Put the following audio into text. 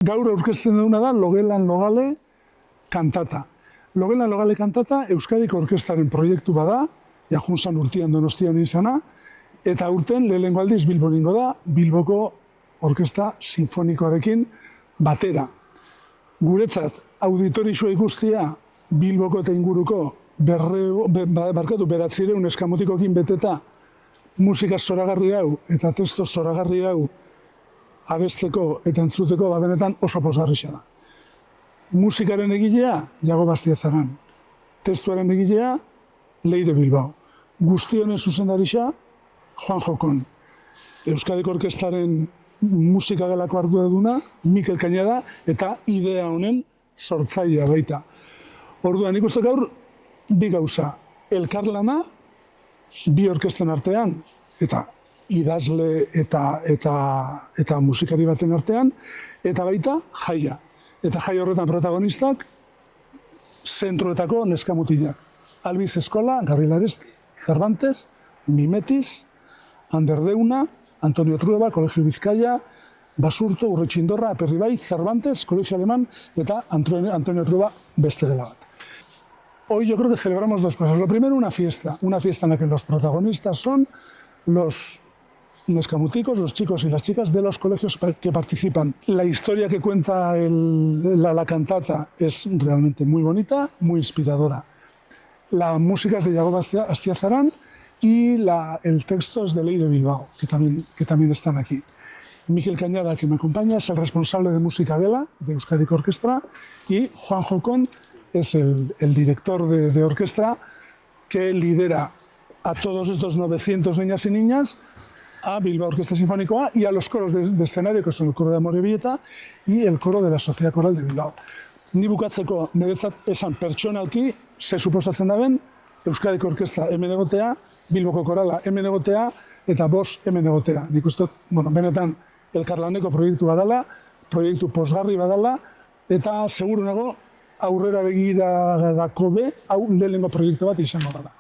Gaur aurkezten duguna da Logelan Logale kantata. Logelan Logale kantata Euskadiko Orkestraren proiektu bada, junzan urtean Donostian izana, eta aurten lehenengo aldiz Bilbon ingo da, Bilboko Orkestra Sinfonikoarekin batera. Guretzat, auditorixoa ikustia Bilboko eta inguruko beratzireun eskamotikokin beteta musika zoragarri hau eta testo zoragarri hau abesteko eta entzuteko benetan oso pozgarria da. Musikaren egilea, Iago Bastiazaran. Testuaren egilea, Leire Bilbao. Guzti honen zuzendaritza, Juan Jokon. Euskadiko Orkestraren musika gelako arduraduna, Mikel Cañada, eta idea honen sortzailea baita. Orduan, nik uste gaur, bi gauza. Elkarlana, bi orkestren artean, eta idazle eta musikari baten artean, eta baita jaia. Eta jai horretan protagonistak, zentroetako neskamutilak. Albiz Eskola, Gabriel Aresti, Cervantes, Mimetiz, Ander Deuna, Antonio Trueba, Colegio Bizkaia, Basurto, Urretxindorra, Aperribai, Cervantes, Colegio Alemán, eta Antonio Trueba beste dela bat. Hoy yo creo que celebramos dos cosas. Lo primero, una fiesta en la que los protagonistas son los nescamuticos, los chicos y las chicas de los colegios que participan. La historia que cuenta la cantata es realmente muy bonita, muy inspiradora. La música es de Iago Bastiazaran y el texto es de Leire Bilbao, que también están aquí. Mikel Cañada, que me acompaña, es el responsable de música de Euskadiko Orkestra, y Juan Jokon es el director de orquesta que lidera a todos estos 900 niñas y niñas, a Bilbao Orquestra Sinfonikoa y a los coros de escenario, que son el coro de Amorebieta y el coro de la Sociedad Coral de Bilbao. Ni bukatzeko niretzat esan pertsonalki, ze suposatzen da ben, Euskadiko Orkestra hemen egotea, Bilboko Korala hemen egotea, eta BOS hemen egotea. Nik uste, benetan elkarlaneko proiektu badala, proiektu pozgarri badala, eta seguru nago aurrera begira dako hau lehenengo proiektu bat izango dela.